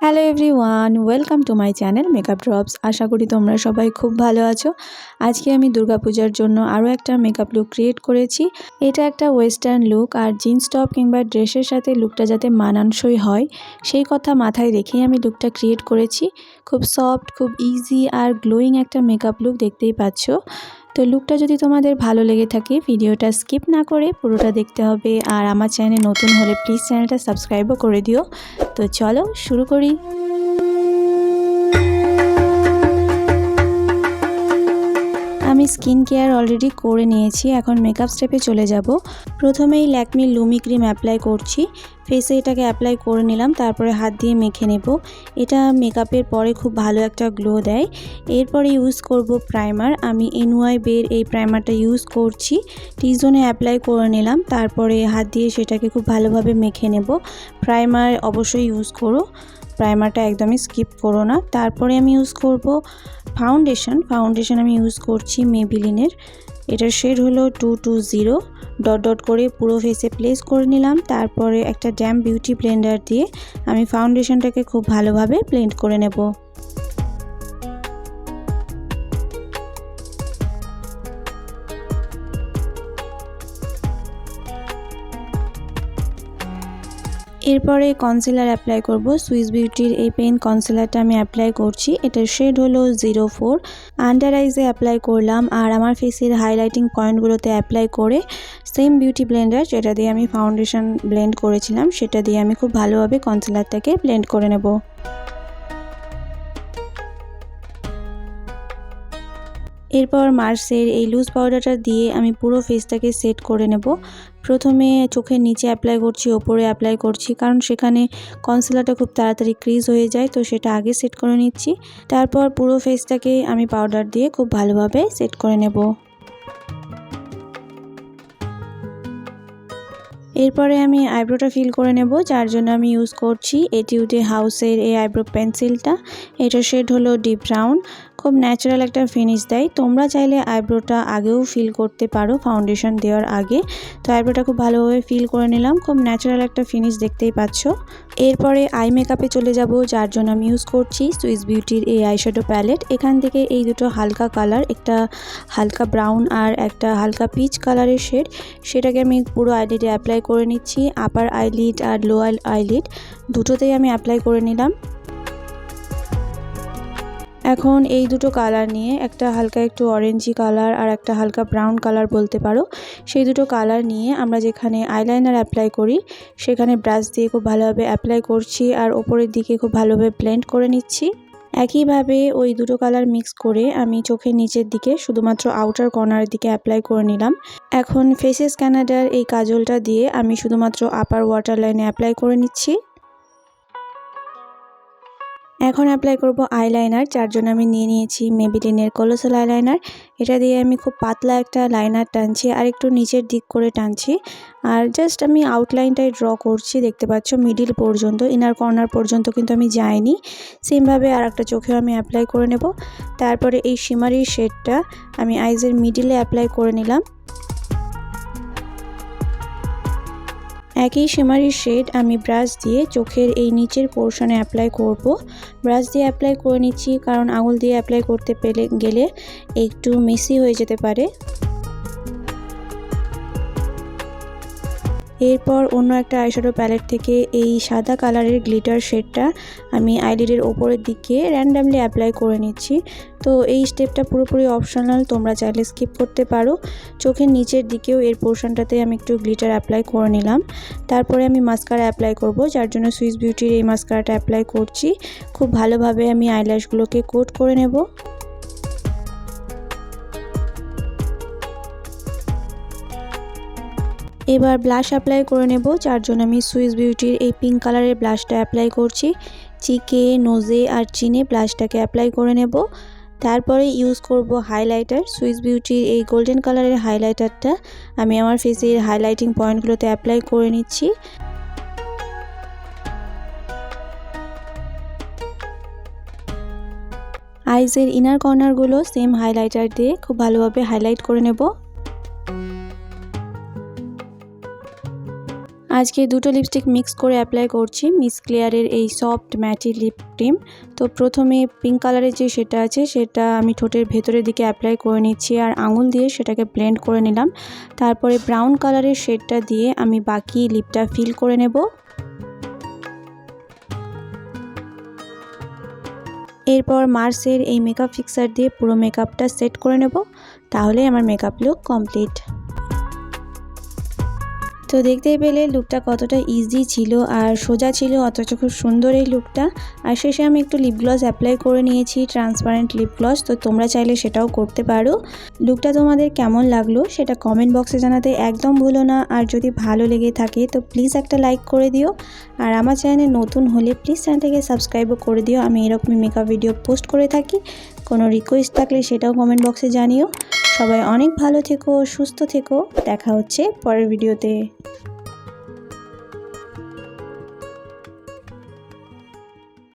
Hello everyone, welcome to my channel makeup drops. আশা করি তোমরা সবাই খুব ভালো আছো। আজকে আমি দুর্গাপূজার জন্য আরও একটা মেকআপ লুক ক্রিয়েট করেছি। এটা একটা ওয়েস্টার্ন লুক, আর জিন্স টপ কিংবা ড্রেসের সাথে লুকটা যাতে মানানসই হয় সেই কথা মাথায় রেখেই আমি লুকটা ক্রিয়েট করেছি। খুব সফট, খুব ইজি আর গ্লোয়িং একটা মেকআপ লুক, দেখতেই পাচ্ছ। তো লুকটা যদি তোমাদের ভালো লেগে থাকে ভিডিওটা স্কিপ না করে পুরোটা দেখতে হবে, আর আমার চ্যানেলে নতুন হলে প্লিজ চ্যানেলটা সাবস্ক্রাইবও করে দিও। তো চলো শুরু করি। আমি স্কিন কেয়ার অলরেডি করে নিয়েছি, এখন মেকআপ স্টেপে চলে যাব। প্রথমেই ল্যাকমি লুমি ক্রিম অ্যাপ্লাই করছি। ফেসে এটাকে অ্যাপ্লাই করে নিলাম, তারপরে হাত দিয়ে মেখে নেব। এটা মেকআপের পরে খুব ভালো একটা গ্লো দেয়। এরপরে ইউজ করব প্রাইমার। আমি NYB-এর এই প্রাইমারটা ইউজ করছি। টি-জোনে অ্যাপ্লাই করে নিলাম, তারপরে হাত দিয়ে সেটাকে খুব ভালোভাবে মেখে নেব। প্রাইমার অবশ্যই ইউজ করো, প্রাইমারটা একদমই স্কিপ করো না। তারপরে আমি ইউজ করব ফাউন্ডেশন আমি ইউজ করছি মেবিলিনের। এটার শেড হলো 220। ডট ডট করে পুরো ফেসে প্লেস করে নিলাম, তারপরে একটা ড্যাম বিউটি ব্লেন্ডার দিয়ে আমি ফাউন্ডেশনটাকে খুব ভালোভাবে ব্লেন্ড করে নেব। এরপরে কনসিলার অ্যাপ্লাই করব। সুইস বিউটির এই পেন কনসিলারটা আমি অ্যাপ্লাই করছি। এটার শেড হলো 04। আন্ডার আইজে অ্যাপ্লাই করলাম, আর আমার ফেসের হাইলাইটিং পয়েন্টগুলোতে অ্যাপ্লাই করে সেম বিউটি ব্লেন্ডার যেটা দিয়ে আমি ফাউন্ডেশন ব্লেন্ড করেছিলাম সেটা দিয়ে আমি খুব ভালোভাবে কনসিলারটাকে ব্লেন্ড করে নেব। এরপর মার্সের এই লুজ পাউডারটা দিয়ে আমি পুরো ফেসটাকে সেট করে নেব। প্রথমে চোখের নিচে অ্যাপ্লাই করছি, ওপরে অ্যাপ্লাই করছি, কারণ সেখানে কনসিলারটা খুব তাড়াতাড়ি ক্রিজ হয়ে যায়, তো সেটা আগে সেট করে নিচ্ছি। তারপর পুরো ফেসটাকে আমি পাউডার দিয়ে খুব ভালোভাবে সেট করে নেব। এরপরে আমি আইব্রোটা ফিল করে নেব, যার জন্য আমি ইউজ করছি এটিউডে হাউসের এই আইব্রো পেন্সিলটা। এটার শেড হলো ডিপ ব্রাউন। খুব ন্যাচারাল একটা ফিনিশ দেয়। তোমরা চাইলে আইব্রোটা আগেও ফিল করতে পারো ফাউন্ডেশন দেওয়ার আগে। তো আইব্রোটা খুব ভালোভাবে ফিল করে নিলাম, খুব ন্যাচারাল একটা ফিনিশ, দেখতেই পাচ্ছ। এরপরে আই মেকআপে চলে যাব, যার জন্য আমি ইউজ করছি সুইস বিউটির এই আইশ্যাডো প্যালেট। এখান থেকে এই দুটো হালকা কালার, একটা হালকা ব্রাউন আর একটা হালকা পিচ কালারের শেড, সেটাকে আমি পুরো আইলিডে অ্যাপ্লাই করে নিচ্ছি। আপার আইলিড আর লোয়ার আইলিড দুটোতেই আমি অ্যাপ্লাই করে নিলাম। এখন এই দুটো কালার নিয়ে, একটা হালকা একটু অরেঞ্জি কালার আর একটা হালকা ব্রাউন কালার বলতে পারো, সেই দুটো কালার নিয়ে আমরা যেখানে আইলাইনার অ্যাপ্লাই করি সেখানে ব্রাশ দিয়ে খুব ভালোভাবে অ্যাপ্লাই করছি, আর ওপরের দিকে খুব ভালোভাবে ব্লেন্ড করে নিচ্ছি। একইভাবে ওই দুটো কালার মিক্স করে আমি চোখের নিচের দিকে শুধুমাত্র আউটার কর্নারের দিকে অ্যাপ্লাই করে নিলাম। এখন ফেসেস কানাডার এই কাজলটা দিয়ে আমি শুধুমাত্র আপার ওয়াটার লাইনে অ্যাপ্লাই করে নিচ্ছি। এখন অ্যাপ্লাই করব আইলাইনার, যার জন্য আমি নিয়ে নিয়েছি মেবিলিনের কোলোসাল আইলাইনার। এটা দিয়ে আমি খুব পাতলা একটা লাইনার টানছি, আর একটু নিচের দিক করে টানছি, আর জাস্ট আমি আউটলাইনটাই ড্র করছি। দেখতে পাচ্ছ মিডিল পর্যন্ত, ইনার কর্নার পর্যন্ত কিন্তু আমি যাইনি। সেমভাবে আর একটা চোখেও আমি অ্যাপ্লাই করে নেব। তারপরে এই শিমারি শেডটা আমি আইজের মিডিলে অ্যাপ্লাই করে নিলাম। একই শিমারি শেড আমি ব্রাশ দিয়ে চোখের এই নিচের পোর্শনে অ্যাপ্লাই করব। ব্রাশ দিয়ে অ্যাপ্লাই করে নিচ্ছি, কারণ আঙুল দিয়ে অ্যাপ্লাই করতে গেলে একটু মেসি হয়ে যেতে পারে। এরপর অন্য একটা আইশ্যাডো প্যালেট থেকে এই সাদা কালারের গ্লিটার শেডটা আমি আইলিডের ওপরের দিকে র্যান্ডামলি অ্যাপ্লাই করে নিচ্ছি। তো এই স্টেপটা পুরোপুরি অপশনাল, তোমরা চাইলে স্কিপ করতে পারো। চোখের নিচের দিকেও এর পোর্শনটাতে আমি একটু গ্লিটার অ্যাপ্লাই করে নিলাম। তারপরে আমি মাস্কারা অ্যাপ্লাই করব, যার জন্য সুইস বিউটির এই মাস্কারাটা অ্যাপ্লাই করছি। খুব ভালোভাবে আমি আইল্যাশগুলোকে কোট করে নেব। এবার ব্লাশ অ্যাপ্লাই করে নেব, যার জন্য আমি সুইস বিউটির এই পিঙ্ক কালারের ব্লাশটা অ্যাপ্লাই করছি। চিকে, নোজে আর চিনে ব্লাশটাকে অ্যাপ্লাই করে নেব। তারপরে ইউজ করব হাইলাইটার। সুইস বিউটির এই গোল্ডেন কালারের হাইলাইটারটা আমি আমার ফেসের হাইলাইটিং পয়েন্টগুলোতে অ্যাপ্লাই করে নিচ্ছি। আইজের ইনার কর্নারগুলো সেম হাইলাইটার দিয়ে খুব ভালোভাবে হাইলাইট করে নেব। আজকে দুটো লিপস্টিক মিক্স করে অ্যাপ্লাই করছি মিস ক্লিয়ারের এই সফট ম্যাটি লিপ ক্রিম। তো প্রথমে পিঙ্ক কালারের যে সেটা আছে সেটা আমি ঠোঁটের ভেতরের দিকে অ্যাপ্লাই করে নিচ্ছি আর আঙুল দিয়ে সেটাকে ব্লেন্ড করে নিলাম। তারপরে ব্রাউন কালারের শেডটা দিয়ে আমি বাকি লিপটা ফিল করে নেব। এরপর মার্সের এই মেকআপ ফিক্সার দিয়ে পুরো মেকআপটা সেট করে নেব, তাহলে আমার মেকআপ লুক কমপ্লিট। তো দেখতেই পেলে লুকটা কতটা ইজি ছিল আর সোজা ছিল, অথচ খুব সুন্দর এই লুকটা। আর শেষে আমি একটু লিপ গ্লস অ্যাপ্লাই করে নিয়েছি, ট্রান্সপারেন্ট লিপ গ্লস। তো তোমরা চাইলে সেটাও করতে পারো। লুকটা তোমাদের কেমন লাগলো সেটা কমেন্ট বক্সে জানাতে একদম ভুলো না। আর যদি ভালো লেগে থাকে তো প্লিজ একটা লাইক করে দিও। আর আমার চ্যানেলে নতুন হলে প্লিজ চ্যানেলটাকে সাবস্ক্রাইবও করে দিও। আমি এরকমই মেকআপ ভিডিও পোস্ট করে থাকি। কোনো রিকোয়েস্ট থাকলে সেটাও কমেন্ট বক্সে জানিও। সবাই অনেক ভালো থেকো, সুস্থ থেকো। দেখা হচ্ছে পরের ভিডিওতে।